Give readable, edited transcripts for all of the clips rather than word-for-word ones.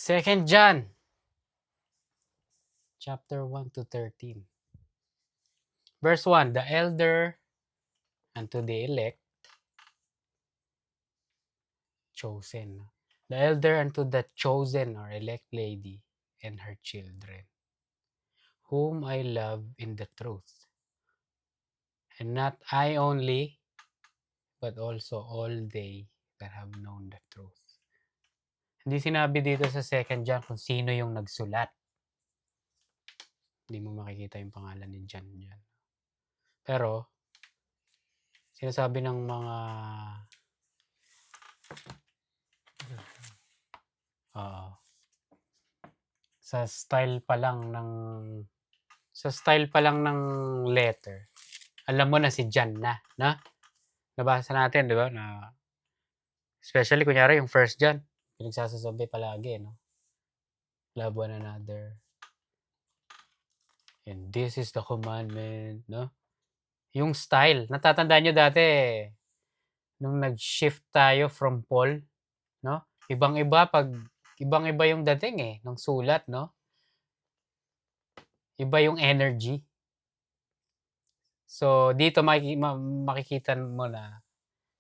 2 John, chapter 1 to 13. Verse 1, the elder unto the elect, chosen. The elder unto the chosen or elect lady and her children, whom I love in the truth. And not I only, but also all they that have known the truth. Hindi sinabi dito sa 2 John kung sino yung nagsulat. Hindi mo makikita yung pangalan ni John dyan. Pero, sinasabi ng mga sa style pa lang ng letter, alam mo na si John na. Nabasa natin, di ba? Na, especially, kunyari, yung 1 John, pinagsasasabi palagi, no? Love one another. And this is the commandment, no? Yung style, natatandaan nyo dati, nung nag-shift tayo from Paul, no? Ibang-iba yung dating ng sulat, no? Iba yung energy. So, dito makikita mo na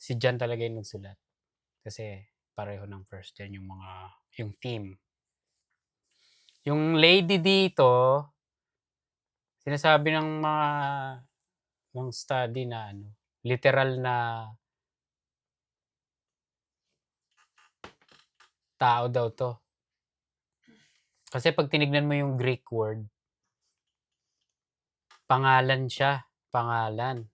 si John talaga yung nagsulat. Kasi pareho ng 1 John yung theme. Yung lady dito, sinasabi ng study na literal na tao daw to. Kasi pag tinignan mo yung Greek word, pangalan siya. Pangalan.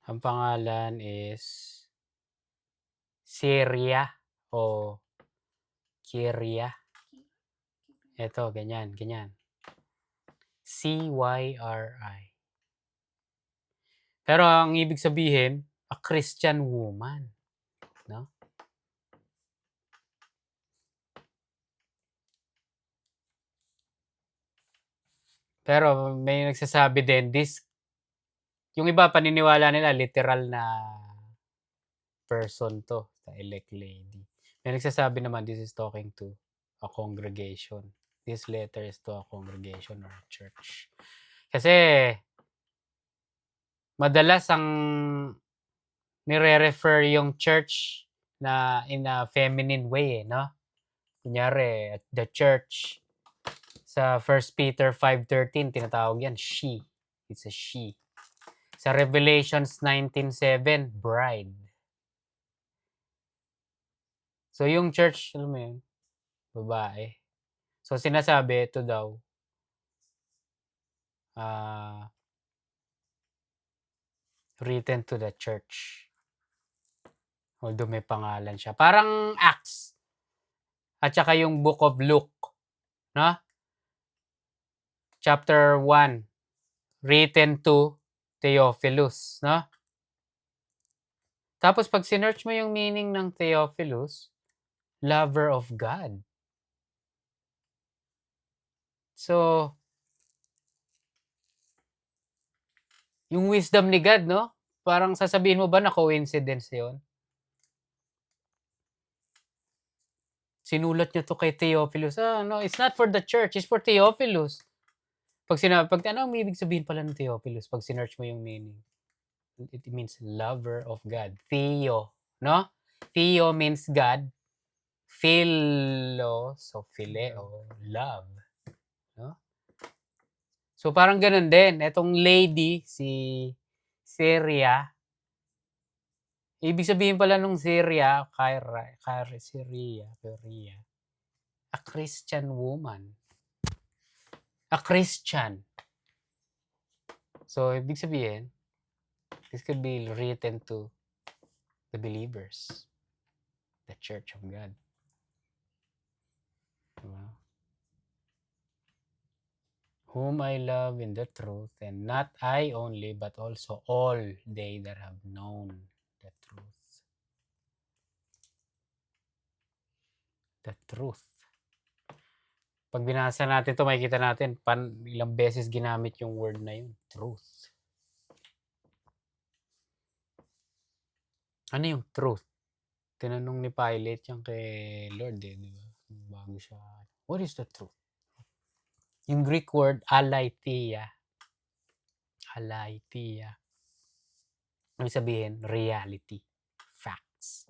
Ang pangalan is Syria o Kyria. Ito, ganyan. C-Y-R-I. Pero ang ibig sabihin, a Christian woman. No? Pero may nagsasabi din, yung iba paniniwala nila, literal na person to, the elect lady. May nagsasabi naman, this is talking to a congregation. This letter is to a congregation or a church. Kasi, madalas ang nire-refer yung church na in a feminine way, no? Kunyari, at the church, sa 1 Peter 5:13, tinatawag yan, she. It's a she. Sa Revelations 19:7, bride. So, yung church, alam mo yun, babae. So, sinasabi, ito daw, written to the church. Although may pangalan siya. Parang Acts. At saka yung Book of Luke. No? Chapter 1. Written to Theophilus. No? Tapos pag sinearch mo yung meaning ng Theophilus, lover of God. So, yung wisdom ni God, no? Parang sasabihin mo ba na coincidence yun? Sinulat niyo to kay Theophilus. No, it's not for the church, it's for Theophilus. Pag ano ang ibig sabihin pala ng Theophilus pag sinearch mo yung meaning? It means lover of God. Theo, no? Theo means God. Philo, so phileo, love. No? So parang ganun din. Etong lady, si Syria, ibig sabihin pala nung Syria, Syria, a Christian woman. A Christian. So, ibig sabihin, this could be written to the believers, the Church of God. Diba? Whom I love in the truth, and not I only, but also all they that have known the truth. The truth. Pag binasa natin ito, makikita natin ilang beses ginamit yung word na yun, truth. Ano yung truth? Tinanong ni Pilate yan kay Lord, eh, di ba? Bago siya, what is the truth? Yung Greek word aletheia, ibig sabihin reality, facts.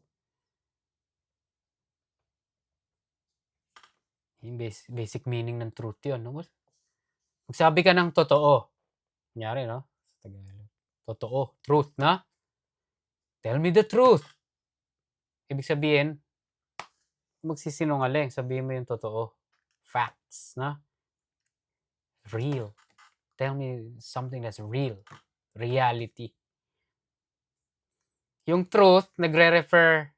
Yung basic meaning ng truth yun, no? Magsabi ka ng totoo, kunyari, no? Sa Tagalog, totoo, truth, na? Tell me the truth. Ibig sabihin, magsisinungaling, sabihin mo yung totoo. Facts, na? Real. Tell me something that's real. Reality. Yung truth, nagre-refer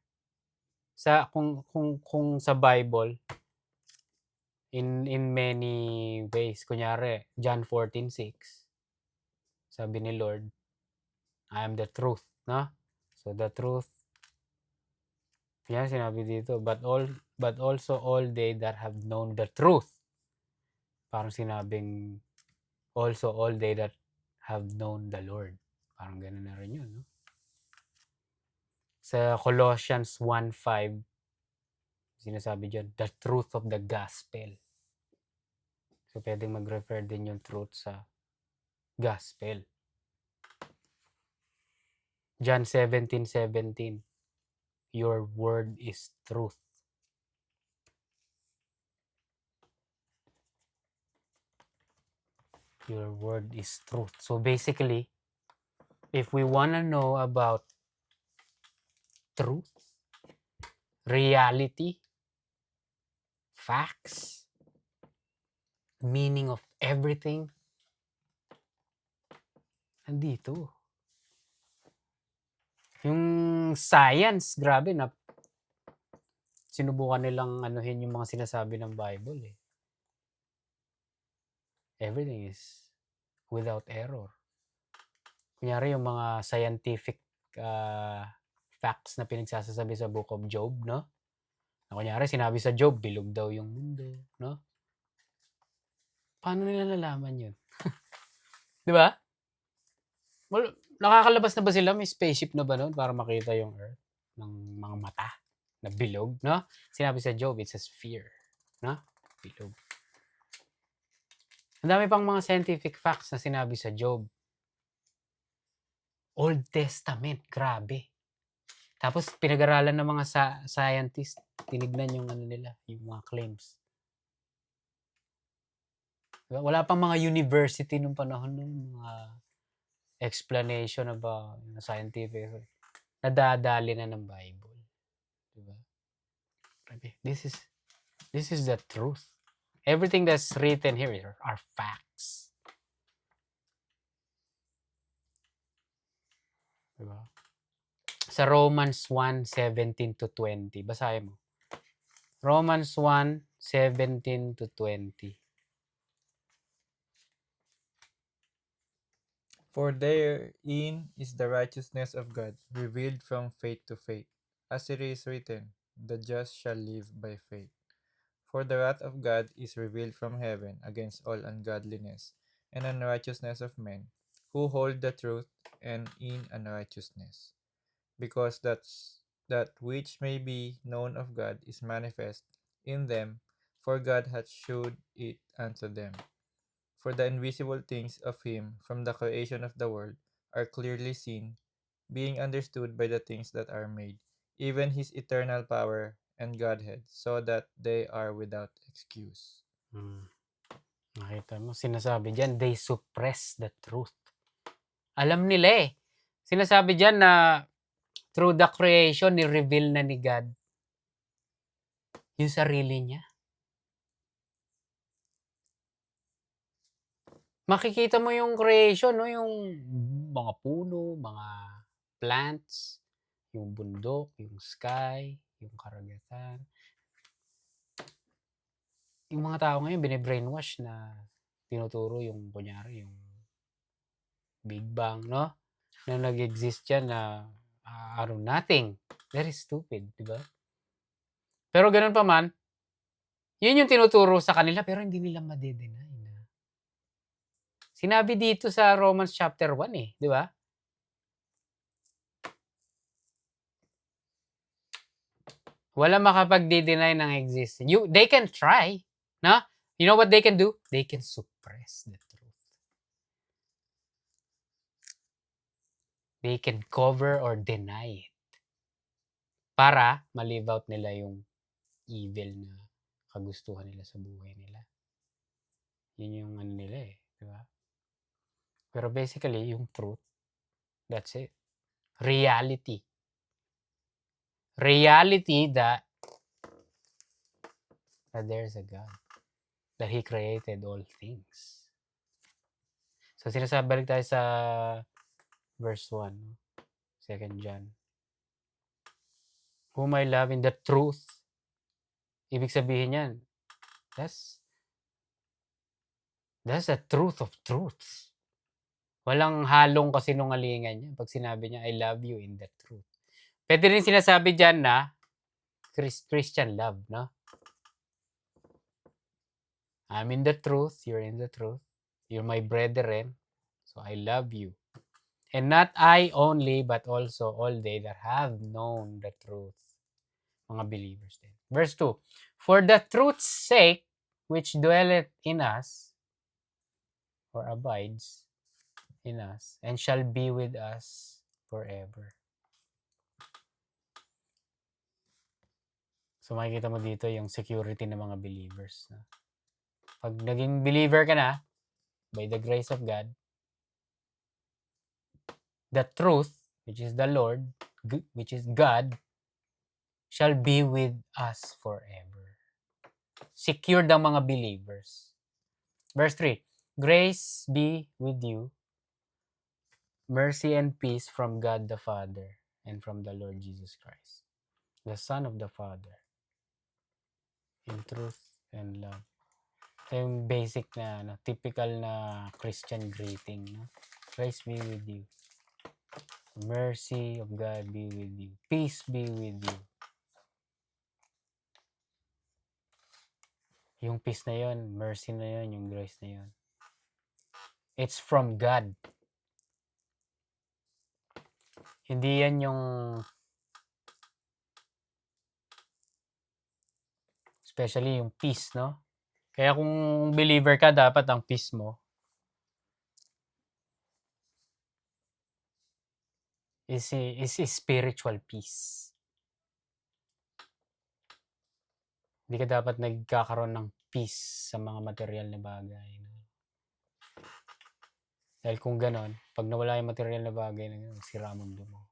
sa kung sa Bible in many ways. Kunyari, John 14:6. Sabi ni Lord, I am the truth, no? So the truth, yan sinabi dito, but also all they that have known the truth. Parang sinabing also all they that have known the Lord. Parang gano'n na rin yun, no? Sa Colossians 1:5, sinasabi dyan, the truth of the gospel. So, pwedeng mag-refer din yung truth sa gospel. John 17:17, your word is truth. Your word is truth. So, basically, if we want to know about truth, reality, facts, meaning of everything, andito. Yung science, grabe na sinubukan nilang anuhin yung mga sinasabi ng Bible, eh. Everything is without error. Kunyari yung mga scientific facts na pinagsasabi sa Book of Job, no? Na kunyari sinabi sa Job, bilog daw yung mundo, no? Paano nila nalaman yun? Di ba? Well, nakakalabas na ba sila? May spaceship na ba nun para makita yung Earth ng mga mata na bilog, no? Sinabi sa Job, it's a sphere, no? Bilog. Ang dami pang mga scientific facts na sinabi sa Job. Old Testament, grabe. Tapos pinag-aralan ng mga scientists, tinignan yung ano nila, yung mga claims. Wala pang mga university nung panahon nung mga explanation about scientific. Nadadali na ng Bible. Diba? This is the truth. Everything that's written here are facts. Diba? Sa Romans 1:17-20, basahin mo. Romans 1:17-20. For therein is the righteousness of God, revealed from faith to faith, as it is written, the just shall live by faith. For the wrath of God is revealed from heaven against all ungodliness and unrighteousness of men, who hold the truth and in unrighteousness. Because that which may be known of God is manifest in them, for God hath shewed it unto them. For the invisible things of him from the creation of the world are clearly seen, being understood by the things that are made, even his eternal power and Godhead, so that they are without excuse. Nakita mo, sinasabi dyan, they suppress the truth. Alam nila eh. Sinasabi dyan na through the creation, ni-reveal na ni God yung sarili niya. Makikita mo yung creation, no? Yung mga puno, mga plants, yung bundok, yung sky, yung karagatan. Yung mga tao ngayon, bine-brainwash na tinuturo yung, kunyari, yung Big Bang, no? Na nag-exist yan na out of nothing. Very stupid, di ba? Pero ganun pa man, yun yung tinuturo sa kanila pero hindi nila madedenay na. Sinabi dito sa Romans chapter 1 eh, di ba? Walang makapagde-deny ng existence. They can try, no? You know what they can do? They can suppress the truth. They can cover or deny it para ma-live out nila yung evil na kagustuhan nila sa buhay nila. Yun yung ano nila eh, di ba? Pero basically, yung truth, that's it. Reality. Reality that there's a God. That He created all things. So, balik tayo sa verse 1, 2 John. Whom I love in the truth. Ibig sabihin yan, that's the truth of truths. Walang halong kasinungalingan yan pag sinabi niya, I love you in the truth. Pwede rin sinasabi dyan na Christian love, no? I'm in the truth, you're in the truth. You're my brethren, so I love you. And not I only, but also all they that have known the truth. Mga believers din. Verse 2, for the truth's sake, which dwelleth in us, or abides in us, and shall be with us forever. So makikita mo dito yung security ng mga believers. Pag naging believer ka na, by the grace of God, the truth, which is the Lord, which is God, shall be with us forever. Secured ang mga believers. Verse 3, grace be with you, mercy and peace from God the Father and from the Lord Jesus Christ, the Son of the Father, in truth and love. Ito yung basic na, typical na Christian greeting. No? Grace be with you. Mercy of God be with you. Peace be with you. Yung peace na yon, mercy na yon, yung grace na yon. It's from God. Hindi yan yung especially yung peace, no? Kaya kung believer ka, dapat ang peace mo is spiritual peace. Hindi ka dapat nagkakaroon ng peace sa mga material na bagay. Dahil kung ganon, pag nawala yung material na bagay, sira ang mundo mo.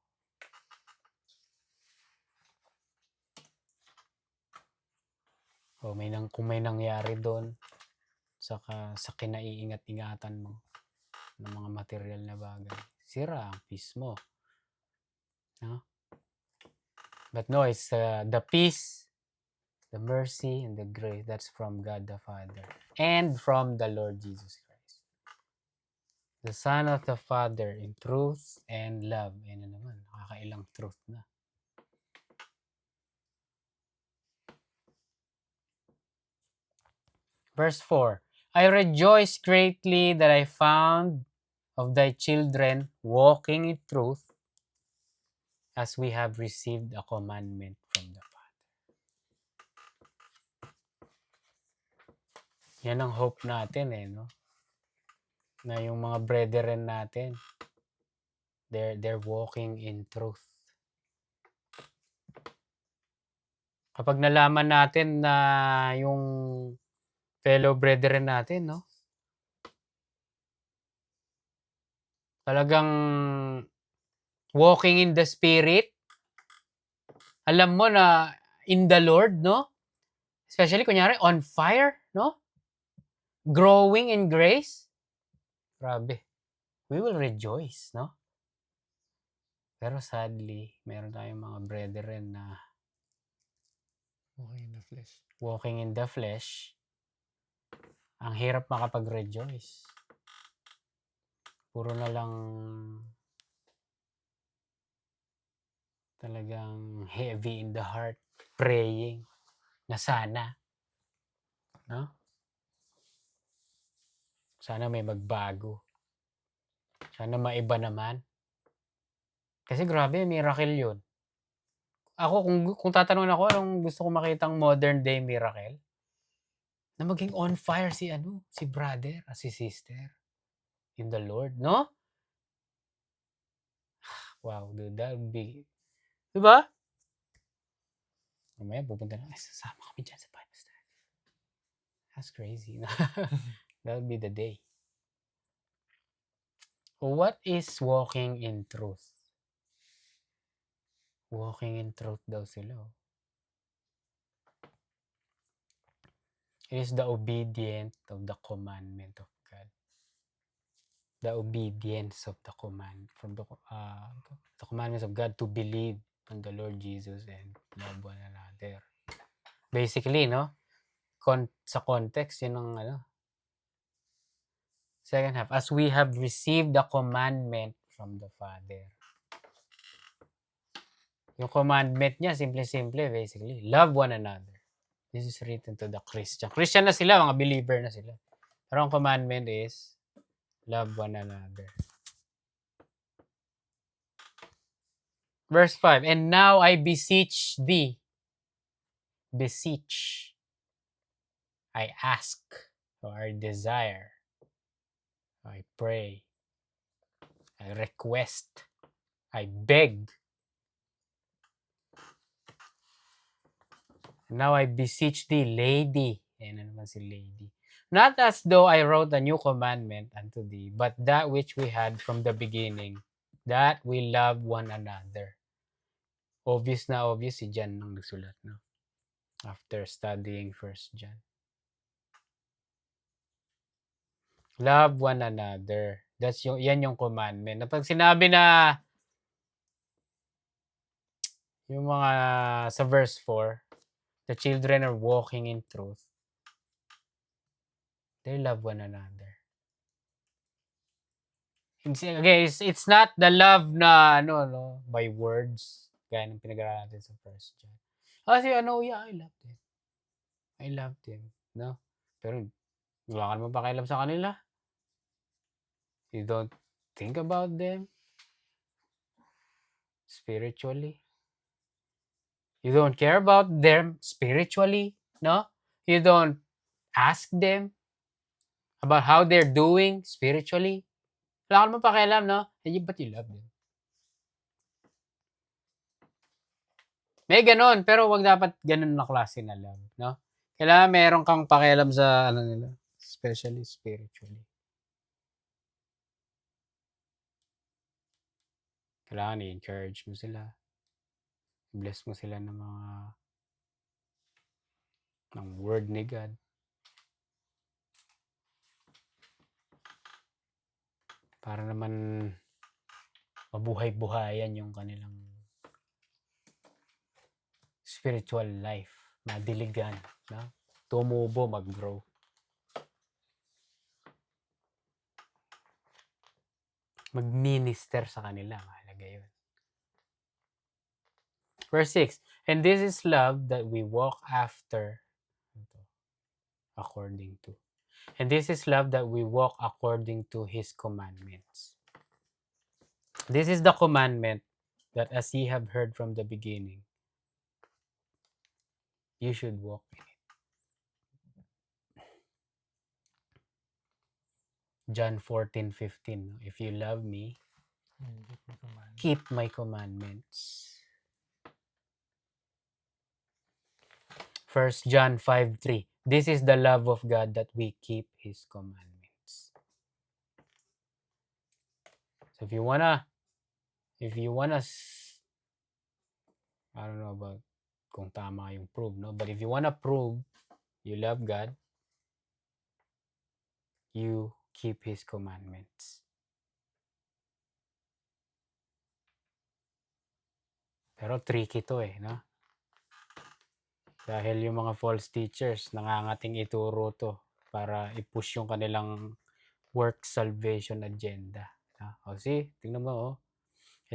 O kung may nangyari doon, sa kinaiingat-ingatan mo ng mga material na bagay, sira ang peace mo. No? But no, it's the peace, the mercy, and the grace that's from God the Father and from the Lord Jesus Christ, the Son of the Father, in truth and love. Ayan na naman, nakakailang truth na. Verse 4, I rejoice greatly that I found of thy children walking in truth, as we have received a commandment from the Father. Yan ang hope natin no? Na yung mga brethren natin, they're walking in truth. Kapag nalaman natin na yung fellow brethren natin, no? Talagang walking in the Spirit, alam mo na in the Lord, no? Especially, kunyari, on fire, no? Growing in grace. Grabe. We will rejoice, no? Pero sadly, meron tayong mga brethren na walking in the flesh. Ang hirap makapag-rejoice. Puro na lang talagang heavy in the heart, praying na sana, no? Sana may magbago. Sana maiba naman. Kasi grabe, miracle yun. ako kung tatanungin ako anong gusto kong makitang modern day miracle, na maging on fire si brother at si sister in the Lord, 'no? Wow, dude, that would be 'di ba? Mamaya pupunta na, "Ay sasama kami diyan sa Bible study." That's crazy. That would be the day. What is walking in truth? Walking in truth daw sila, oh. It is the obedience of the commandment of God. The obedience of the the commandments of God to believe on the Lord Jesus and love one another. Basically, no? Sa context, yun ang second half. As we have received the commandment from the Father. Yung commandment niya, simple-simple, basically. Love one another. This is written to the Christian. Christian na sila, mga believer na sila. Pero ang commandment is, love one another. Verse 5, and now I beseech thee. Beseech. I ask, or I desire. I pray. I request. I beg. Now I beseech thee, lady. Ayan na naman si lady. Not as though I wrote a new commandment unto thee, but that which we had from the beginning, that we love one another. Obvious na obvious si John nang nagsulat, no? After studying 1 John. Love one another. Yan yung commandment. Na pag sinabi na yung mga sa verse 4, the children are walking in truth. They love one another. Okay, it's not the love na by words. Gaya ng pinag-aralan natin sa 1 John. Kasi yeah, I love them. I love them, no? Pero wala ka naman pakialam sa kanila. You don't think about them spiritually. You don't care about them spiritually, no? You don't ask them about how they're doing spiritually. Wala ka naman pakialam, no? But you love them. May ganon, pero wag dapat ganon na klase na love, no? Kailangan meron kang pakialam sa nila, especially spiritually. Kailangan i-encourage mo sila. Bless mo sila ng word ni God. Para naman mabuhay-buhayan yung kanilang spiritual life. Madiligan, no? Tumubo, mag-grow. Mag-minister sa kanila. Mahalaga yun. Verse 6, and this is love that we walk after according to. And this is love that we walk according to His commandments. This is the commandment that as ye have heard from the beginning, you should walk in it. John 14:15. If you love me, keep my commandments. 1 John 5:3. This is the love of God, that we keep His commandments. So if you wanna, I don't know about kung tama yung prove, no? But if you wanna prove you love God, you keep His commandments. Pero tricky to no? Dahil yung mga false teachers, nangangating ituro to para i-push yung kanilang work salvation agenda. See, tingnan mo,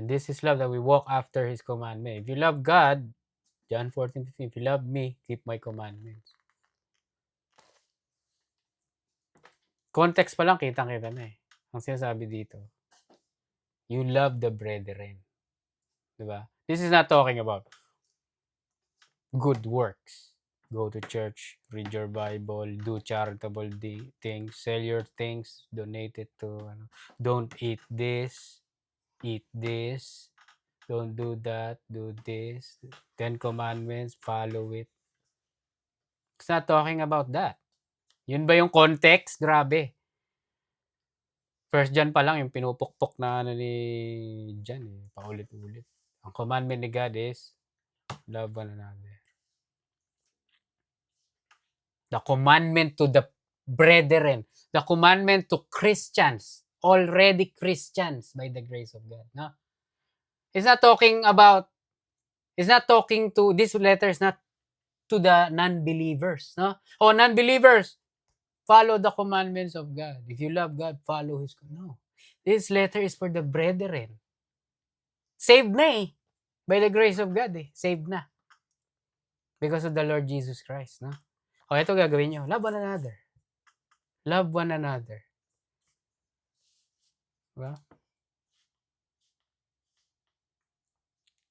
and this is love, that we walk after His commandment. If you love God, John 14:15, if you love me, keep my commandments. Context pa lang, kitang-kita na Ang sinasabi dito, you love the brethren. Diba? This is not talking about good works. Go to church, read your Bible, do charitable things, sell your things, donate it to, don't eat this, don't do that, do this. 10 Commandments, follow it. It's not talking about that. Yun ba yung context? Grabe. First John pa lang yung pinupukpok na ni John eh, paulit-ulit. Ang commandment ni God is love one another. The commandment to the brethren, the commandment to Christians, already Christians by the grace of God. No? It's not talking about, it's not talking to, this letter is not to the non-believers. No? Oh, non-believers, follow the commandments of God. If you love God, follow His. No. This letter is for the brethren. Saved na eh. By the grace of God eh. Saved na. Because of the Lord Jesus Christ. No? O, ito gagawin nyo. Love one another. Love one another. Diba?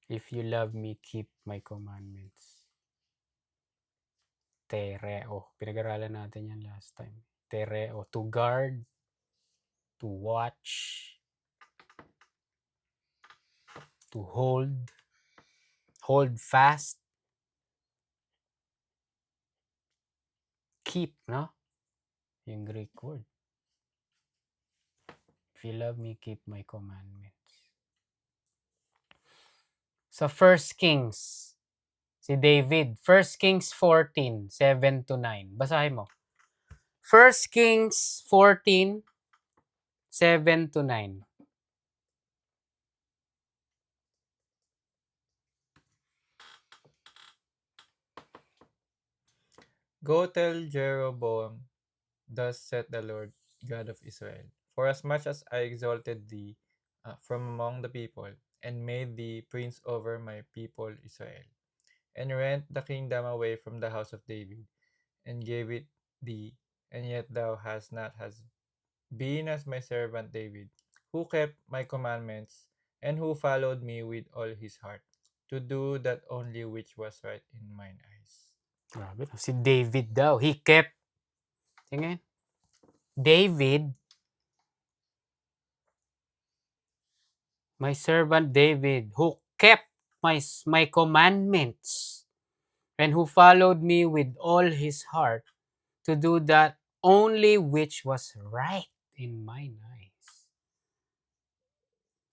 If you love me, keep my commandments. Tereo. Pinag-aralan natin yan last time. Tereo. To guard. To watch. To hold. Hold fast. Keep, no? Yung Greek word. If you love me, keep my commandments. Sa 1 Kings, si David, 1 Kings 14, 7 to 9. Basahin mo. 1 Kings 14, 7 to 9. Go tell Jeroboam, thus saith the Lord God of Israel, forasmuch as I exalted thee from among the people, and made thee prince over my people Israel, and rent the kingdom away from the house of David, and gave it thee, and yet thou hast not been as my servant David, who kept my commandments, and who followed me with all his heart, to do that only which was right in mine eyes. Grabe. Si David daw. He kept. Tingin. David, my servant David, who kept my commandments, and who followed me with all his heart, to do that only which was right in mine eyes.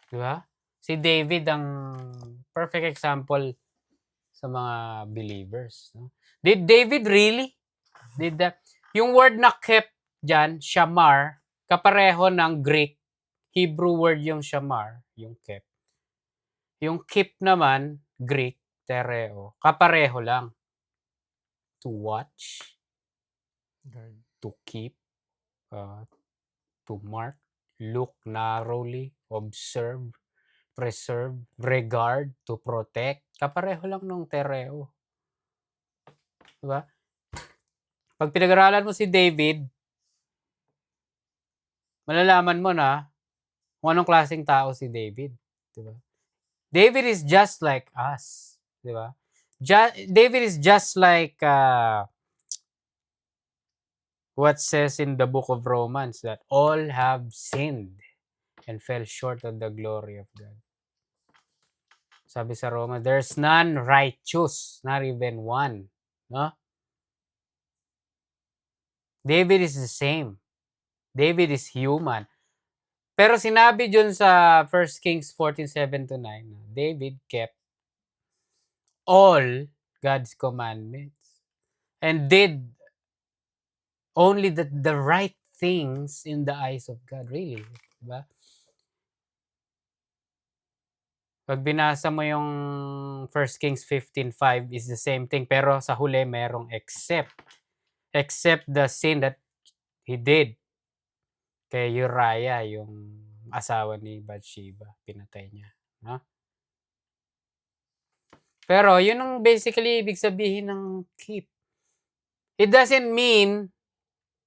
Diba? Si David ang perfect example sa mga believers. No? Did David really? Did that? Yung word na kept dyan, shamar, kapareho ng Greek, Hebrew word yung shamar, yung kept. Yung keep naman, Greek, tereo, kapareho lang. To watch, God. to keep, to mark, look narrowly, observe, preserve, regard, to protect. Kapareho lang nung tereo. Diba? Pag pinag-aralan mo si David, malalaman mo na kung anong klaseng tao si David. Diba? David is just like us. Diba? David is just like what says in the book of Romans, that all have sinned and fell short of the glory of God. Sabi sa Roma, there's none righteous, not even one. No? David is the same. David is human. Pero sinabi dun sa 1 Kings 14:7 to 9, David kept all God's commandments and did only the right things in the eyes of God. Really. Diba? Pag binasa mo yung 1 Kings 15:5 is the same thing, pero sa huli merong except the sin that he did kay Uriah, yung asawa ni Bathsheba, pinatay niya, no? Pero yun ang basically ibig sabihin ng keep. It doesn't mean,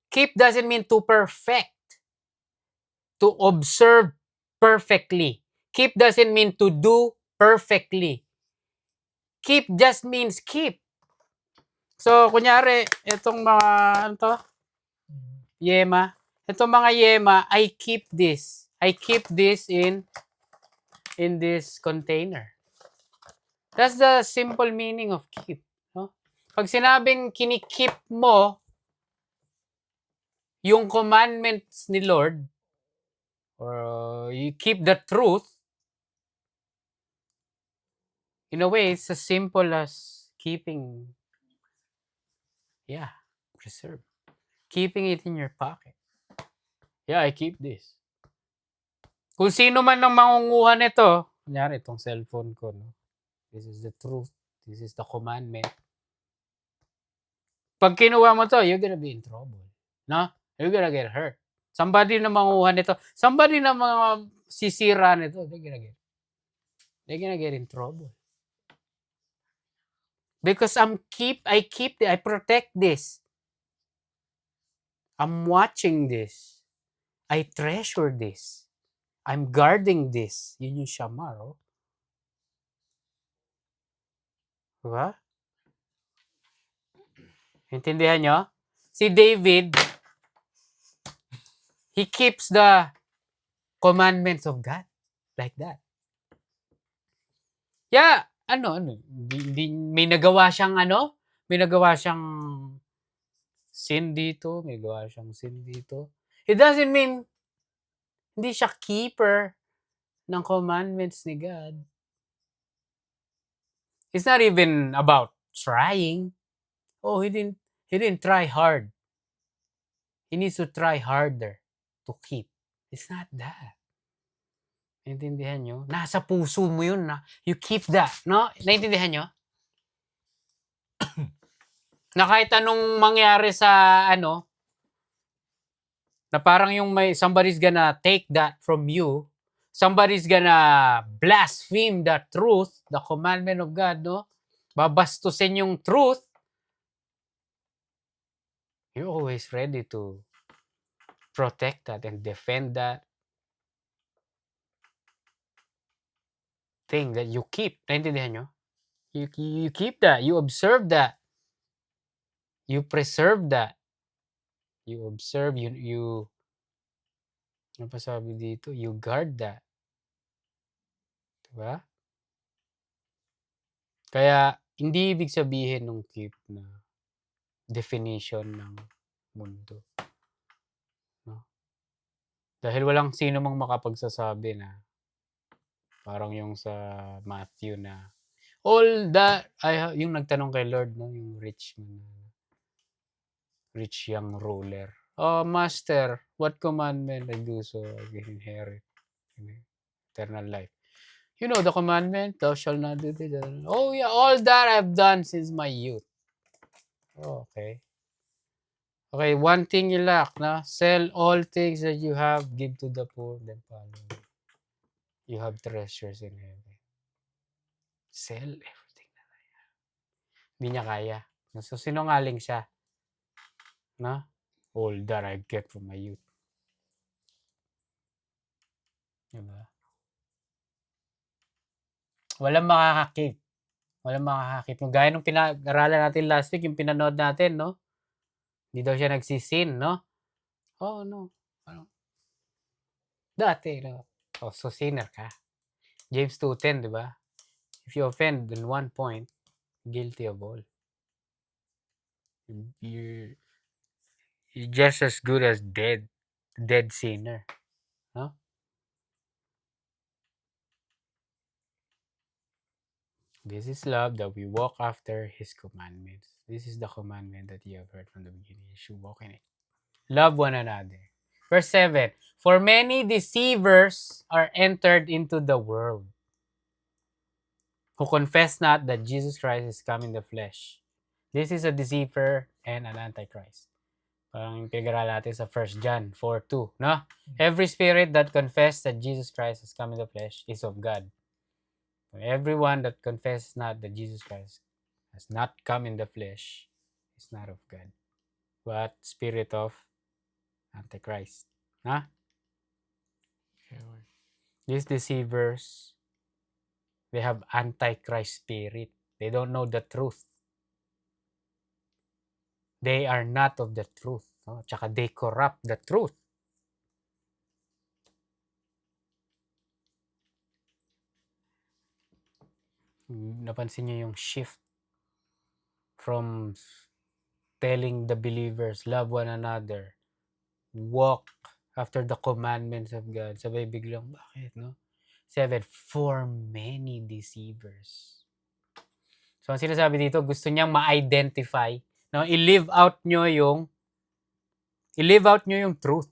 keep doesn't mean to perfect, to observe perfectly. Keep doesn't mean to do perfectly. Keep just means keep. So, kunyari, itong mga, ano to? Yema. Itong mga yema, I keep this. I keep this in this container. That's the simple meaning of keep. No? Pag sinabing kinikip mo yung commandments ni Lord, or you keep the truth, in a way, it's as simple as keeping, preserve. Keeping it in your pocket. Yeah, I keep this. Kung sino man ang mangunguha nito, kunyari itong cellphone ko, no? This is the truth. This is the commandment. Pag kinuha mo to, you're gonna be in trouble. No? You're gonna get hurt. Somebody na manguha nito, somebody na mga sisira nito, they're gonna get in trouble. Because I protect this. I'm watching this. I treasure this. I'm guarding this. Yun yung shamar, oh. Diba? Intindihan nyo? Si David, he keeps the commandments of God. Like that. Yeah, may nagawa siyang may nagawa siyang sin dito, may nagawa siyang sin dito. It doesn't mean hindi siya keeper ng commandments ni God. It's not even about trying. Oh, he didn't try hard. He needs to try harder to keep. It's not that. Naintindihan nyo? Nasa puso mo yun na you keep that. No? Naintindihan nyo? Na kahit anong mangyari sa na parang yung somebody's gonna take that from you, somebody's gonna blaspheme the truth, the commandment of God, no? Babastusin yung truth, you're always ready to protect that and defend that thing that you keep. Naintindihan nyo? You keep that. You observe that. You preserve that. You observe, ano pa sabi dito? You guard that. Diba? Kaya, hindi ibig sabihin ng keep na definition ng mundo. No? Dahil walang sino mang makapagsasabi na parang yung sa Matthew na all that yung nagtanong kay Lord, no, yung rich young ruler. Oh, master, what commandment I do so I can inherit eternal life? You know the commandment, thou shalt not do this. Oh yeah, all that I've done since my youth. Oh, okay. Okay, one thing you lack, na sell all things that you have, give to the poor, then follow me. You have treasures in heaven. Sell everything na kaya. Hindi niya kaya. So, sinungaling siya. No? All that I get from my youth. Diba? Walang makakakip. Walang makakakip. Gaya nung pinag-aralan natin last week, yung pinanood natin, no? Hindi daw siya nagsisin, no? Oh, no. Dati, no? Oh, so sinner ka. James 2:10, di ba? If you offend in one point, guilty of all. You're just as good as dead sinner. No? This is love, that we walk after his commandments. This is the commandment that you have heard from the beginning. You should walk in it. Love one another. Verse 7. For many deceivers are entered into the world, who confess not that Jesus Christ is come in the flesh. This is a deceiver and an antichrist. Parang yung pinag-aralan natin sa 1 John 4:2, no? Every spirit that confess that Jesus Christ has come in the flesh is of God. Everyone that confesses not that Jesus Christ has not come in the flesh is not of God, but spirit of Antichrist. Huh? These deceivers, they have Antichrist spirit. They don't know the truth. They are not of the truth. No? Tsaka they corrupt the truth. Napansin niyo yung shift from telling the believers, love one another, walk after the commandments of God. Sabay biglang, bakit, no? 7, for many deceivers. So, ang sinasabi dito, gusto niyang ma-identify, no? I-live out nyo yung truth.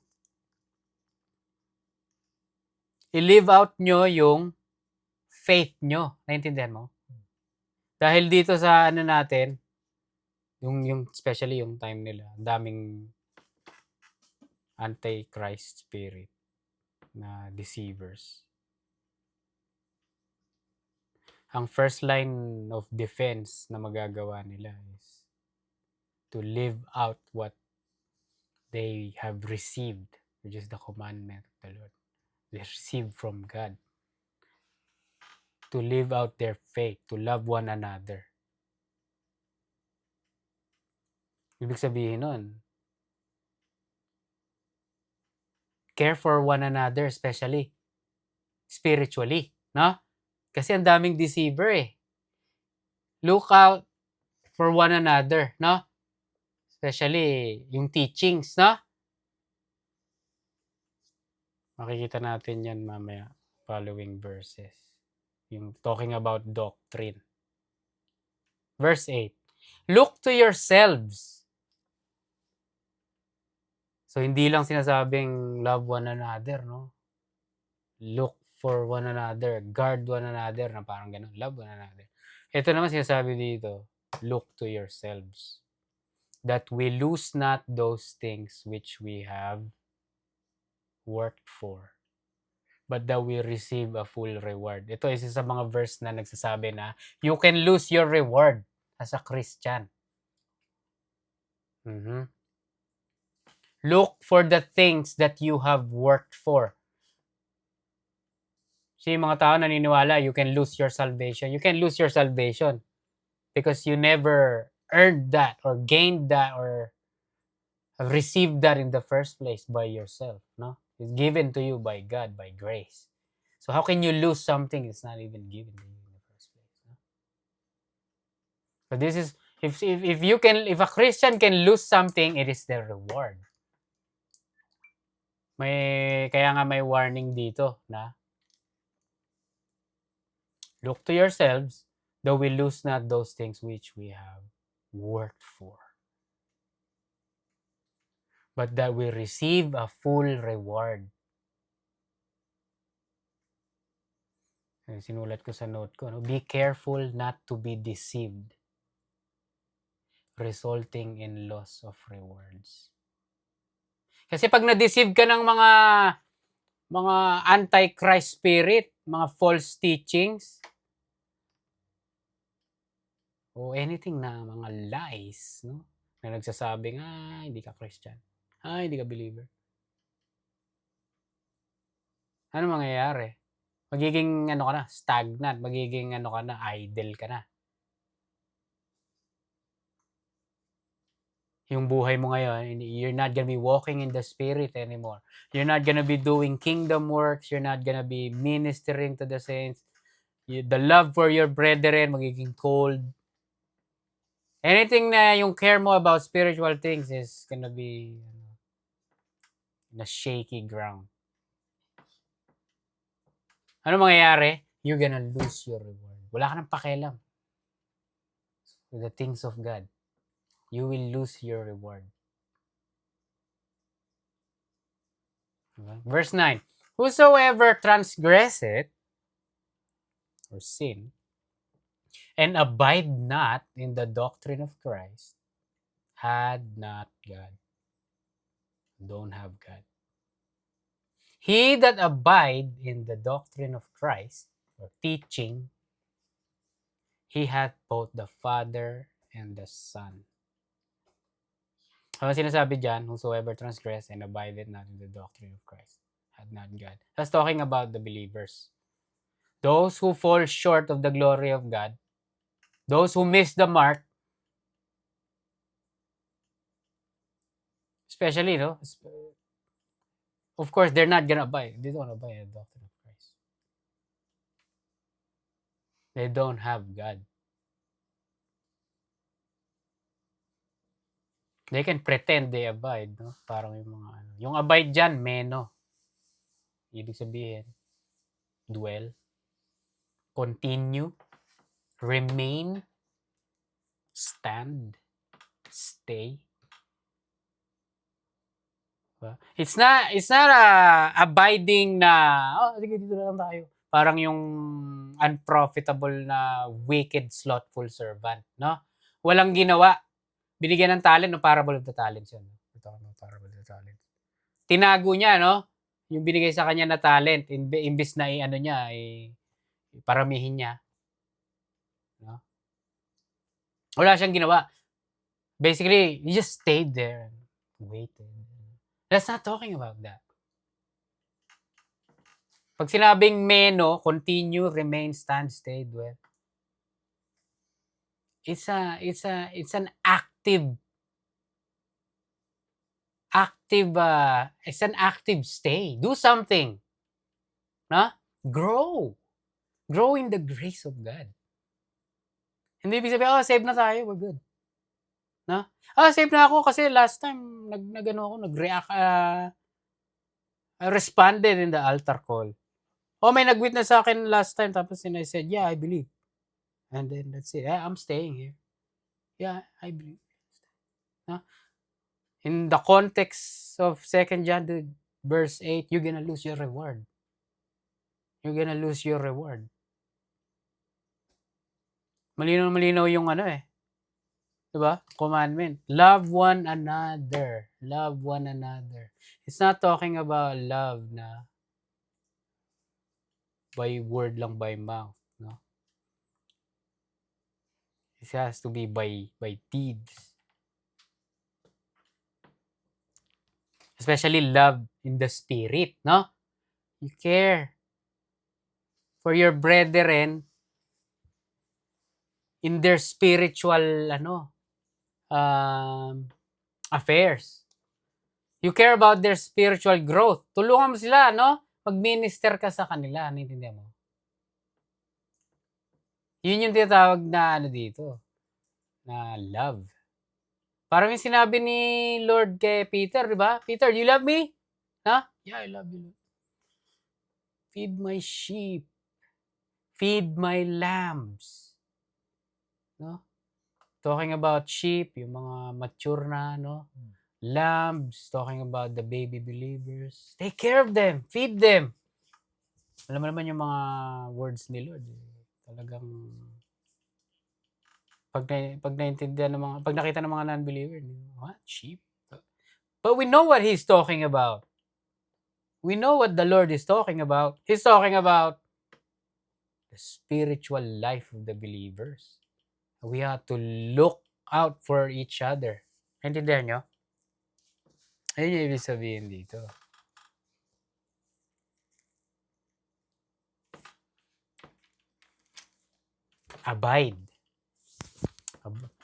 I-live out nyo yung faith nyo. Naintindihan mo? Dahil dito sa ano natin, yung especially yung time nila, daming anti-Christ spirit na deceivers. Ang first line of defense na magagawa nila is to live out what they have received, which is the commandment of the Lord. They received from God. To live out their faith, to love one another. Ibig sabihin nun, care for one another, especially spiritually, no? Kasi ang daming deceiver eh. Look out for one another, no? Especially yung teachings, no? Makikita natin yan mamaya, following verses. Yung talking about doctrine. Verse 8. Look to yourselves. So, hindi lang sinasabing love one another, no? Look for one another, guard one another, na parang ganun, love one another. Ito naman sinasabi dito, look to yourselves, that we lose not those things which we have worked for, but that we receive a full reward. Ito isa sa mga verse na nagsasabi na you can lose your reward as a Christian. Look for the things that you have worked for. So yung mga tao naniniwala, you can lose your salvation. You can lose your salvation because you never earned that or gained that or have received that in the first place by yourself, no? It's given to you by God, by grace. So how can you lose something that's not even given to you in the first place? No? So this is if a Christian can lose something, it is their reward. Kaya nga may warning dito na look to yourselves, though we lose not those things which we have worked for, but that we receive a full reward. Sinulat ko sa note ko, no? Be careful not to be deceived, resulting in loss of rewards. Kasi pag na-deceive ka ng mga anti-Christ spirit, mga false teachings, o anything na mga lies, no? Na nagsasabing, hindi ka Christian. Hindi ka believer. Ano mangyayari? Magiging ano ka na, stagnant, magiging ano ka na, idle ka na. Yung buhay mo ngayon, you're not gonna be walking in the Spirit anymore. You're not gonna be doing kingdom works. You're not gonna be ministering to the saints. The love for your brethren, magiging cold. Anything na yung care mo about spiritual things is gonna be in a shaky ground. Ano mangyayari? You're gonna lose your reward. Wala ka nang pakialam with the things of God. You will lose your reward. Verse 9. Whosoever transgresseth or sin and abide not in the doctrine of Christ had not God. Don't have God. He that abide in the doctrine of Christ or teaching, he hath both the Father and the Son. Ano sinasabi dyan? Whosoever transgress and abideth not in the doctrine of Christ had not God. That's talking about the believers. Those who fall short of the glory of God, those who miss the mark, Especially, no? Of course, they're not gonna buy. They don't wanna buy a doctrine of Christ. They don't have God. They can pretend they abide, no? Parang yung mga ano. Yung abide dyan, meno. Ibig sabihin, dwell, continue, remain, stand, stay. Diba? It's not abiding na, oh, sige, dito na lang tayo. Parang yung unprofitable na wicked, slothful servant, no? Walang ginawa. Binigyan ng talent, no? Parable of the talents yun. Ito ako ng parable of the talents. Tinago niya, no? Yung binigay sa kanya na talent, imbis na ano niya, paramihin niya. No? Wala siyang ginawa. Basically, he just stayed there and waited. That's not talking about that. Pag sinabing meno, continue, remain, stand, stay, dwell. It's an active it's an active stay. Do something. No? Grow. Grow in the grace of God. Hindi ibig sabihin, save na tayo, we're good. No? Save na ako kasi last time nag-react, I responded in the altar call. May nag-witness sa akin last time tapos I said, yeah, I believe. And then that's it. Yeah, I'm staying here. Yeah, I believe. No? In the context of 2 John verse 8, you're gonna lose your reward. You're gonna lose your reward. Malinaw yung ano eh. Diba? Commandment. Love one another. Love one another. It's not talking about love na by word lang, by mouth. No? It has to be by deeds. Especially love in the spirit. No? You care for your brethren in their spiritual affairs. You care about their spiritual growth. Tulungan mo sila, no? Mag-minister ka sa kanila. Naintindihan mo? Yun yung tinatawag na dito, na love. Parang yung sinabi ni Lord kay Peter, di ba? Peter, you love me? Huh? Yeah, I love you. Feed my sheep. Feed my lambs. No? Talking about sheep, yung mga mature na, no? Lambs, talking about the baby believers. Take care of them. Feed them. Alam mo naman yung mga words ni Lord. Talagang pag naintindihan ng mga, pag nakita ng mga non-believer, what? Sheep? But we know what He's talking about. We know what the Lord is talking about. He's talking about the spiritual life of the believers. We have to look out for each other. Naintindihan nyo? Ayun yung ibig sabihin dito. Abide.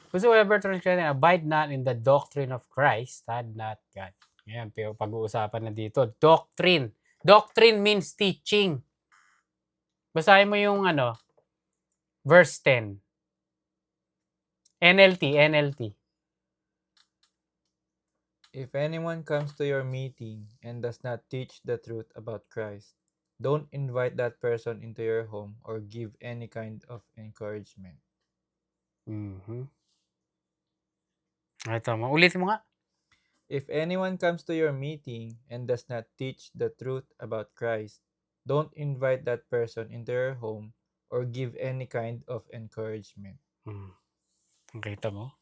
Whosoever translates, abide not in the doctrine of Christ, had not God. Ayan, pero pag-uusapan na dito. Doctrine. Doctrine means teaching. Basahin mo yung verse 10. NLT. If anyone comes to your meeting and does not teach the truth about Christ, don't invite that person into your home or give any kind of encouragement. Ito mo. Ulitin mo nga. If anyone comes to your meeting and does not teach the truth about Christ, don't invite that person into your home or give any kind of encouragement. Kita mo?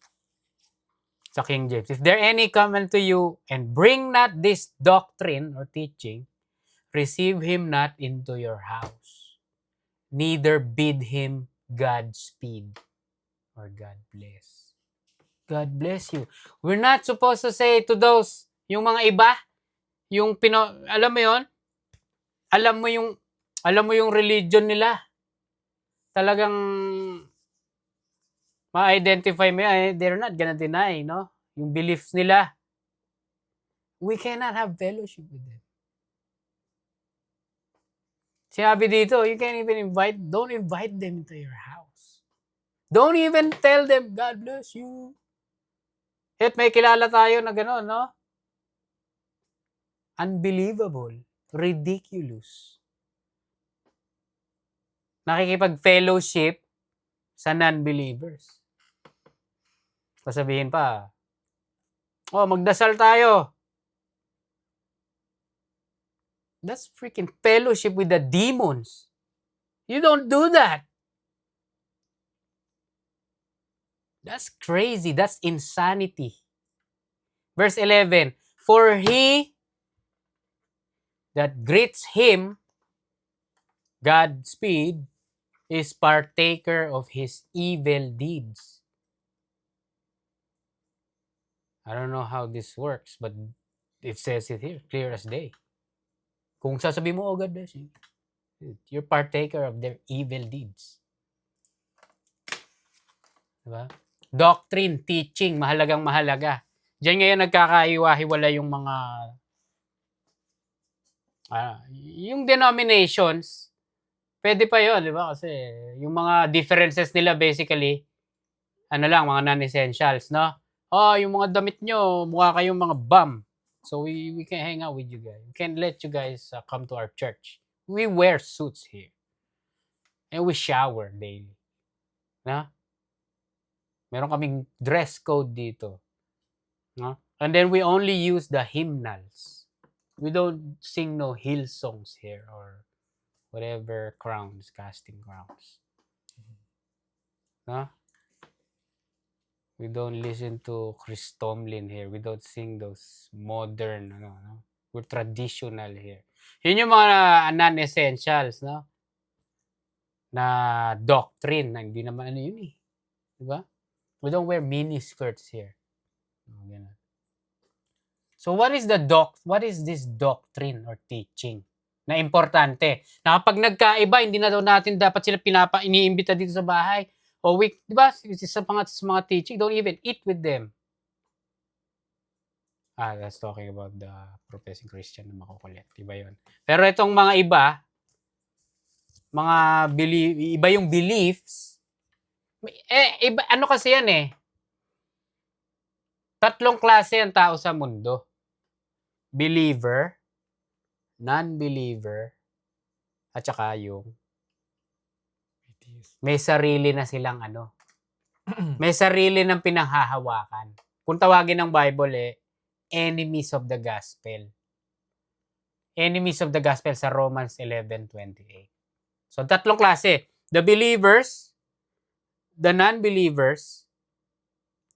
Sa King James. If there any come unto you and bring not this doctrine or teaching, receive him not into your house. Neither bid him Godspeed or God bless. God bless you. We're not supposed to say to those, yung mga iba, yung alam mo yon? Alam mo yung religion nila. Talagang ma-identify mo yan, they're not gonna deny, no? Yung beliefs nila. We cannot have fellowship with them. Sinabi dito, you can't even don't invite them into your house. Don't even tell them, God bless you. At may kilala tayo na gano'n, no? Unbelievable. Ridiculous. Nakikipag-fellowship sa non-believers. Sasabihin pa, magdasal tayo. That's freaking fellowship with the demons. You don't do that. That's crazy. That's insanity. Verse 11, for he that greets him, Godspeed, is partaker of his evil deeds. I don't know how this works, but it says it here, clear as day. Kung sasabihin mo, God bless you, you're partaker of their evil deeds. Diba? Doctrine, teaching, mahalagang mahalaga. Diyan ngayon nagkakaiwa-hiwala yung mga yung denominations. Pwede pa yon, di ba? Kasi yung mga differences nila basically, mga non-essentials, no? Yung mga damit nyo, mukha kayong mga bum. So we can hang out with you guys. We can let you guys come to our church. We wear suits here. And we shower daily. No? Meron kaming dress code dito. No? And then we only use the hymnals. We don't sing no hill songs here or whatever casting crowns. No? We don't listen to Chris Tomlin here. We don't sing those modern, We're traditional here. Yun yung mga non-essentials, no? Na doctrine, na hindi naman yun eh. Diba? We don't wear mini skirts here. So what is this doctrine or teaching na importante? Na kapag nagkaiba, hindi na daw natin dapat sila iniimbita dito sa bahay. Di ba? Sa mga teaching, don't even eat with them. That's talking about the professing Christian na makukulit. Iba yun. Pero itong mga iba yung beliefs. Iba, kasi yan eh. 3 klase ang tao sa mundo. Believer, non-believer, at saka yung may sarili na silang may sarili ng pinanghahawakan. Kung tawagin ng Bible enemies of the gospel. Enemies of the gospel sa Romans 11:28. So 3 klase. The believers, the non-believers,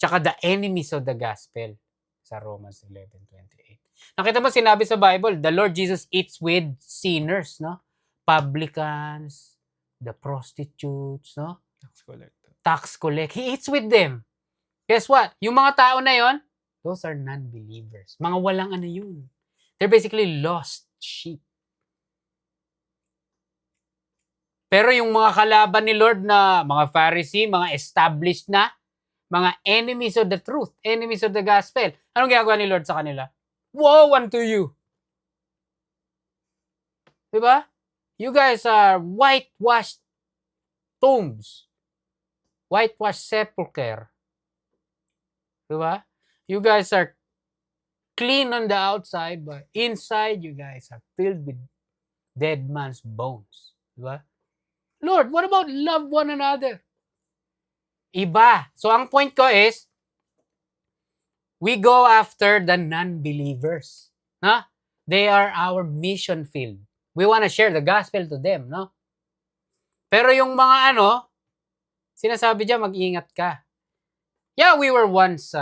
tsaka the enemies of the gospel sa Romans 11:28. Nakita mo sinabi sa Bible, the Lord Jesus eats with sinners, no? Publicans, the prostitutes, no? Tax collect. He eats with them. Guess what? Yung mga tao na yon, those are non-believers. Mga walang yun. They're basically lost sheep. Pero yung mga kalaban ni Lord na mga Pharisee, mga established na, mga enemies of the truth, enemies of the gospel, anong ginagawa ni Lord sa kanila? Woe unto you! Diba? You guys are whitewashed tombs. Whitewashed sepulcher. Diba? You guys are clean on the outside, but inside you guys are filled with dead man's bones. Diba? Lord, what about love one another? Iba. So ang point ko is, we go after the non-believers. No? They are our mission field. We want to share the gospel to them, no? Pero yung mga sinasabi diyan, mag-ingat ka. Yeah, we were once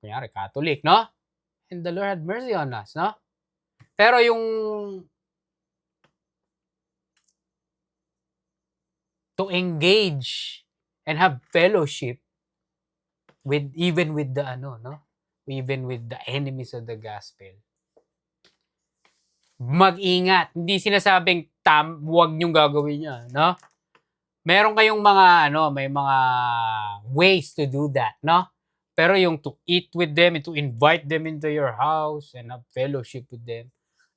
kunyari Catholic, no? And the Lord had mercy on us, no? Pero yung to engage and have fellowship even with the even with the enemies of the gospel. Mag-ingat. Hindi sinasabing huwag niyong gagawin yan, no? Meron kayong mga may mga ways to do that, no? Pero yung to eat with them and to invite them into your house and have fellowship with them,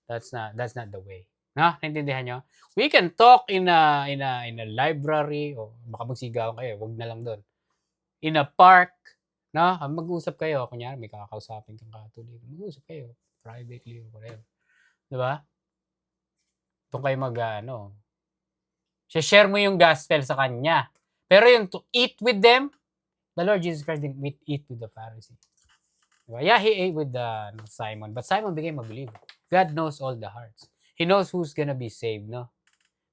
that's not the way. Na, naintindihan niyo? We can talk in a library o baka magsigawan kayo, wag na lang do'n. In a park, 'no, mag-usap kayo kunyari may kakausapin kang Catholic, mag-usap kayo privately or whatever, 'di ba? Do'n kayo mag-aano, she-share mo yung gospel sa kanya. Pero yung to eat with them, the Lord Jesus Christ didn't eat with the Pharisees. Diba? Yeah, he ate with Simon, but Simon became a believer. God knows all the hearts. He knows who's gonna be saved, no?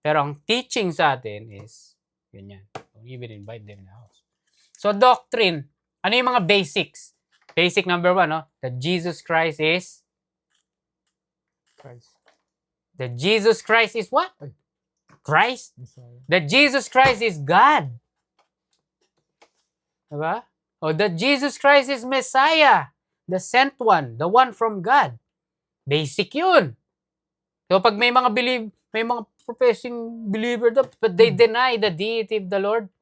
Pero ang teaching sa atin is, ganyan. Don't even invite them in the house. So, doctrine. Ano yung mga basics? Basic number 1, no? That Jesus Christ is? Christ. That Jesus Christ is what? Christ? Messiah. That Jesus Christ is God. Diba? O that Jesus Christ is Messiah. The sent one. The one from God. Basic yun. So pag may mga professing believer but they deny the deity of the Lord,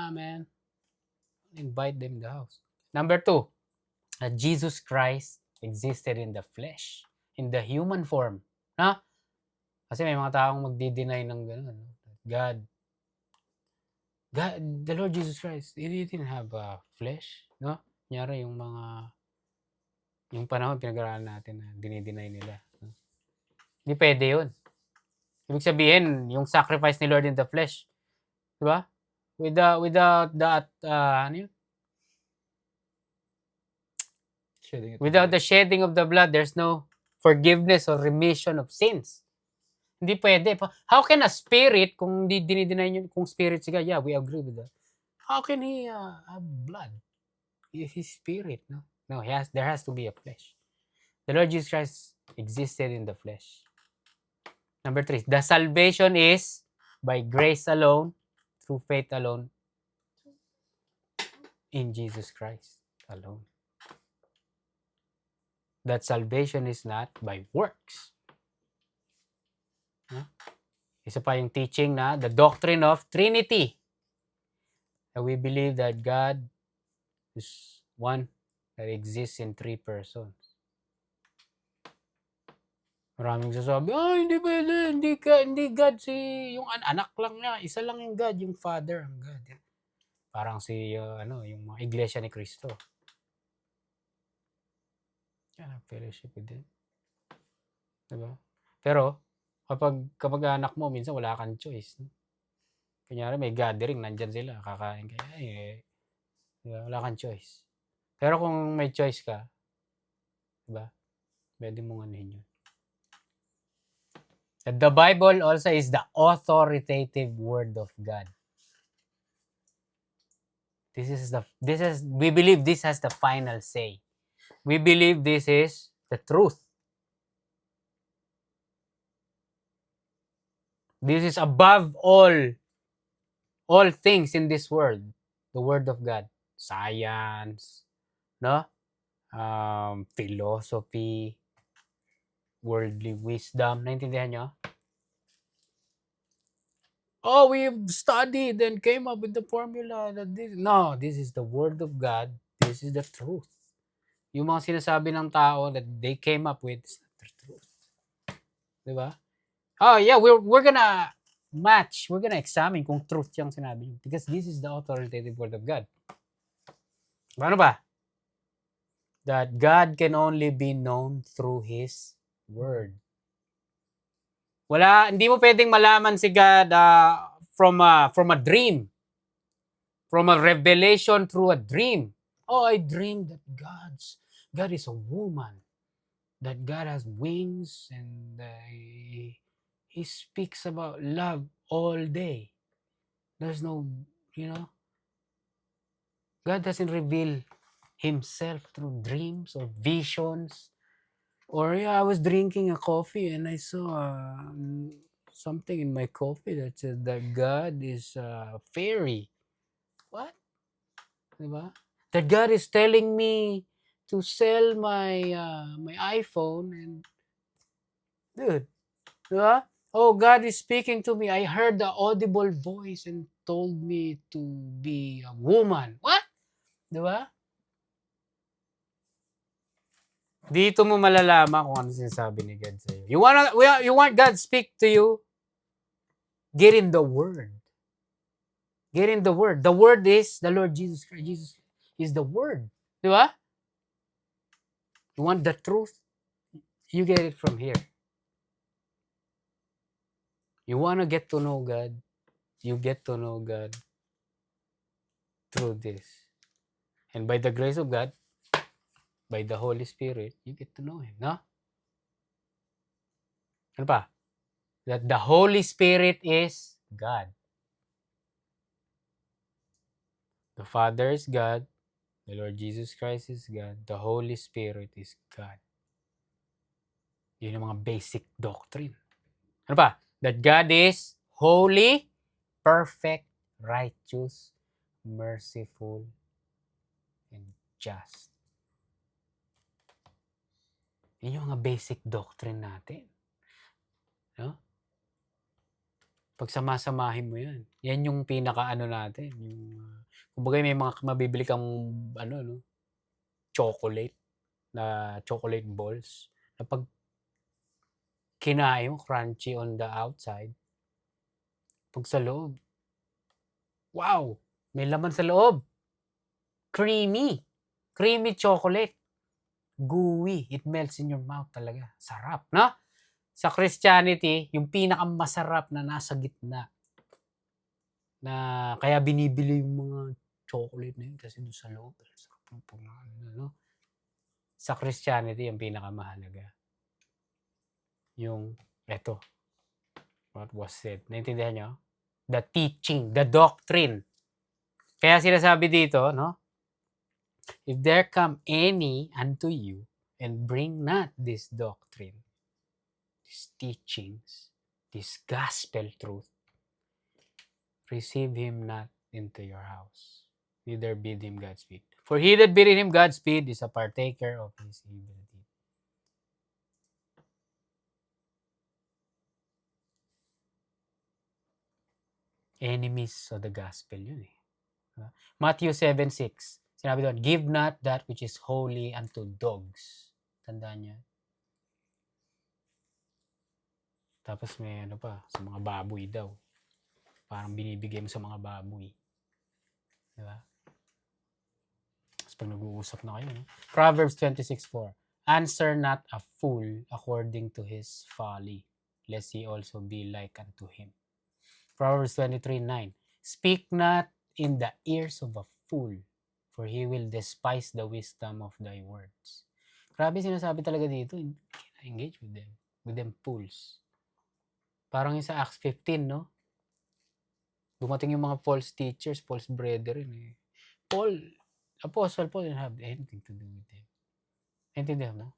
man, invite them in the house. Number 2, that Jesus Christ existed in the flesh, in the human form. Na? Kasi may mga taong magdi-deny ng gano'n. God, the Lord Jesus Christ, he didn't have a flesh, no? Kunyari yung panahon pinag-aralan natin na dinideny nila. No? Hindi pwede yun. Ibig sabihin, yung sacrifice ni Lord in the flesh, di ba? Without that, ano yun? Without the shedding of the blood, there's no forgiveness or remission of sins. Hindi pwede. How can a spirit, kung dinideny nyo, kung spirit siya, yeah, we agree with that. How can he have blood? His spirit, no? No, there has to be a flesh. The Lord Jesus Christ existed in the flesh. Number 3, the salvation is by grace alone, through faith alone, in Jesus Christ alone. That salvation is not by works. Isa pa yung teaching na the doctrine of Trinity. That we believe that God is one that exists in 3 persons. Maraming sasabi, hindi pwede, hindi God yung anak lang niya, isa lang yung God, yung Father ang God. Parang yung mga iglesia ni Cristo. Fellowship with them. Diba? Pero, kapag anak mo, minsan wala kang choice. No? Kunyari may gathering, nandyan sila, kakain kayo. Diba? Wala kang choice. Pero kung may choice ka, diba? Pwede mong anuhin yun. The Bible also is the authoritative word of God. We believe this has the final say. We believe this is the truth. This is above all things in this world. The word of God. Science, no? Philosophy, worldly wisdom. Naintindihan nyo? We've studied and came up with the formula that this is the word of God. This is the truth. Yung mga sinasabi ng tao that they came up with is not the truth. Diba? We're gonna match. We're gonna examine kung truth yung sinabi niyo. Because this is the authoritative word of God. Ano ba? That God can only be known through His word. Hindi mo pwedeng malaman si God from a dream. From a revelation through a dream. I dreamed that God is a woman. That God has wings and He speaks about love all day. There's no, God doesn't reveal Himself through dreams or visions. Or I was drinking a coffee and I saw something in my coffee that said that God is a fairy. What? Diba? That God is telling me to sell my iPhone and dude, diba? God is speaking to me. I heard the audible voice and told me to be a woman. What? Diba? Dito mo malalaman kung ano sinasabi ni God sa'yo. You want God speak to you? Get in the Word. Get in the Word. The Word is the Lord Jesus Christ. Jesus is the Word. Di ba? You want the truth? You get it from here. You want to get to know God? You get to know God through this. And by the grace of God, by the Holy Spirit, you get to know Him. No? Ano pa? That the Holy Spirit is God. The Father is God. The Lord Jesus Christ is God. The Holy Spirit is God. Yun yung mga basic doctrine. Ano pa? That God is holy, perfect, righteous, merciful, and just. Yun yung mga basic doctrine natin. No? Pag samasamahin mo yan, yan yung pinaka-ano natin. Yung, kumbaga may mga mabibili kang no, chocolate balls na pag kinain mo, crunchy on the outside, pag sa loob, wow, may laman sa loob. Creamy chocolate. Gooey. It melts in your mouth talaga. Sarap, no? Sa Christianity, yung pinakamasarap na nasa gitna. Na kaya binibili yung mga chocolate na yun kasi doon sa loob. Sarap ng no? Sa Christianity, yung pinakamahalaga. Yung, eto, what was said. Naintindihan nyo? The teaching, the doctrine. Kaya sinasabi dito, no? If there come any unto you, and bring not this doctrine, these teachings, this gospel truth, receive him not into your house, neither bid him Godspeed. For he that biddeth him Godspeed is a partaker of his evil deed. Enemies of the gospel yun eh. Matthew 7:6. Sinabi doon, give not that which is holy unto dogs. Tandaan niya. Tapos may ano pa, sa mga baboy daw. Parang binibigay mo sa mga baboy. Diba? Tapos pag nag-uusap na kayo, no? Proverbs 26:4. Answer not a fool according to his folly, lest he also be like unto him. Proverbs 23:9. Speak not in the ears of a fool, for he will despise the wisdom of thy words. Grabe sinasabi talaga dito, engage with them fools. Parang yung sa Acts 15, no? Dumating yung mga false teachers, false brethren. Eh. Apostle Paul didn't have anything to do with them. Naintindihan mo?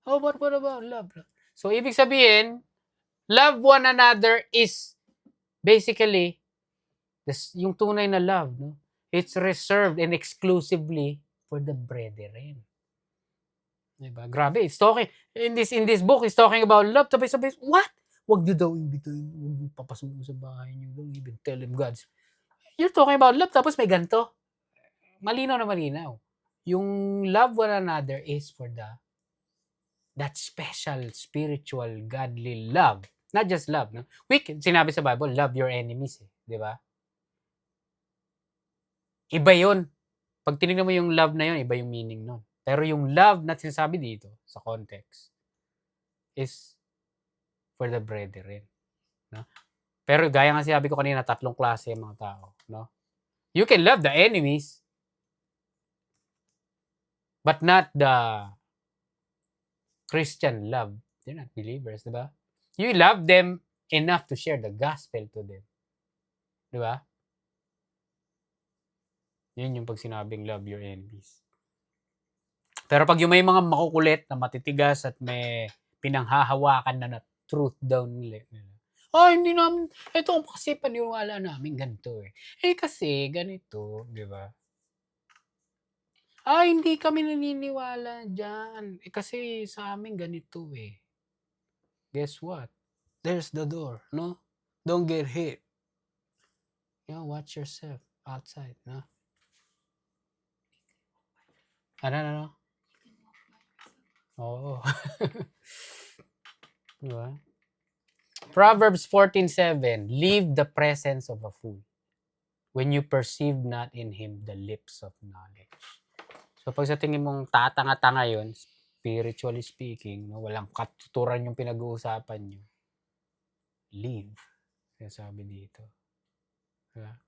Oh, but what about love? So, ibig sabihin, love one another is basically yung tunay na love, no? It's reserved and exclusively for the brethren. Diba? Grabe, it's talking in this book, it's talking about love. Sabay-sabay, what? Wag niyo daw imbitahin, wag niyo papasukin sa bahay niyo. Don't even tell him God's. You're talking about love, tapos may ganito. Malinaw na malinaw. Yung love one another is for that special, spiritual, godly love. Not just love, no? Sinabi sa Bible, love your enemies, eh. Di ba? Iba yun. Pag tinignan mo yung love na yun, iba yung meaning nun. Pero yung love na sinasabi dito, sa context, is for the brethren. No? Pero gaya nga sinabi ko kanina, 3 klase yung mga tao. No? You can love the enemies, but not the Christian love. They're not believers, di ba? You love them enough to share the gospel to them. Di ba? Yun yung pag sinabing love your enemies. Pero pag yung may mga makukulit na matitigas at may pinanghahawakan na truth daw nila. Hindi namin, ito kasi paniwala namin ganito eh. Kasi ganito, di ba? Hindi kami naniniwala dyan. Kasi sa amin ganito eh. Guess what? There's the door, no? Don't get hit. Watch yourself outside, no? Ano? Oo. Di ba? Proverbs 14:7, leave the presence of a fool when you perceive not in him the lips of knowledge. So pag sa tingin mong tatanga-tanga yun, spiritually speaking, no, walang katuturan yung pinag-uusapan nyo, leave. Kaya sabi dito. Diba?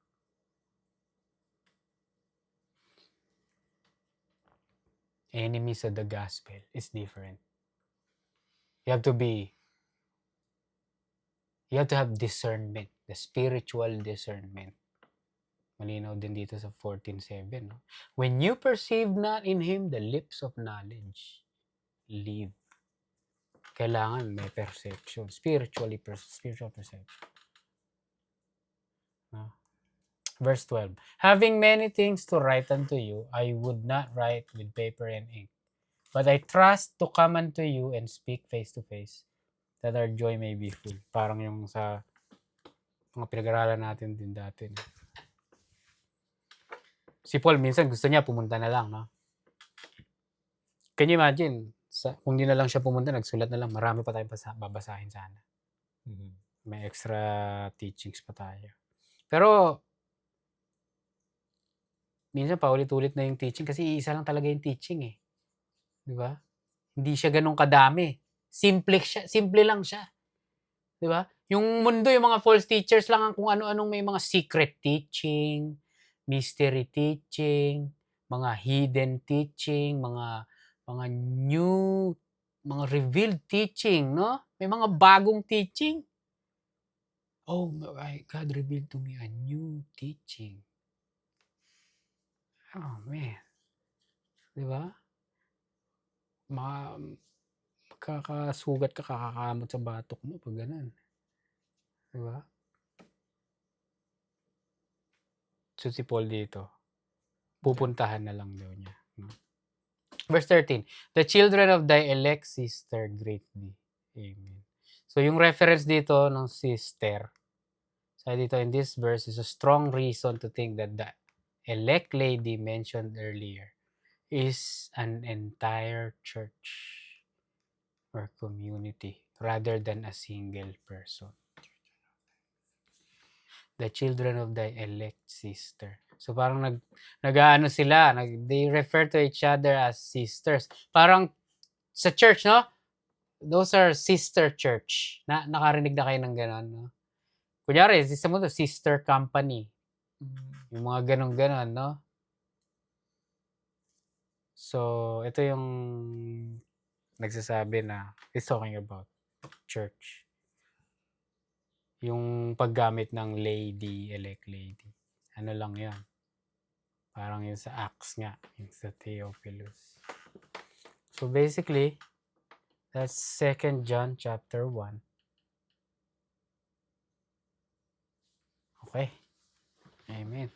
Enemies of the gospel is different. You have to have discernment, the spiritual discernment. Malinaw din dito sa 14:7. No? When you perceive not in him the lips of knowledge, leave. Kailangan may perception, spiritual perception. No? Verse 12. Having many things to write unto you, I would not write with paper and ink. But I trust to come unto you and speak face to face, that our joy may be full. Parang yung sa mga pinag-aralan natin din dati. No? Si Paul minsan gusto niya pumunta na lang, no? Can you imagine? Kung di na lang siya pumunta, nagsulat na lang, marami pa tayong babasahin sana. May extra teachings pa tayo. Pero, minsan paulit-ulit na yung teaching kasi isa lang talaga yung teaching eh. Di ba? Hindi siya ganun kadami. Simple lang siya. Di ba? Yung mundo, yung mga false teachers lang ang kung ano-anong may mga secret teaching, mystery teaching, mga hidden teaching, mga new, mga revealed teaching, no? May mga bagong teaching. Oh, God revealed to me a new teaching. Oh, man. Di ba? Kakasugat ka, kakakamot sa batok mo pag ganun. Di ba? So si Paul dito, pupuntahan na lang daw niya. No? Verse 13, the children of thy elect sister greatly. Amen. So yung reference dito ng sister, sabi dito in this verse is a strong reason to think that the elect lady mentioned earlier is an entire church or community rather than a single person. The children of thy elect sister. So parang nag-aano sila, they refer to each other as sisters. Parang sa church, no? Those are sister church. Nakarinig na kayo ng gano'n, no? Kunyari, isa mo to, sister company. Yung mga ganon-ganon, no? So, ito yung nagsasabi na it's talking about church. Yung paggamit ng lady, elect lady. Ano lang yan? Parang yung sa Acts nga, yung sa Theophilus. So basically, that's 2 John chapter 1. Okay. Amen.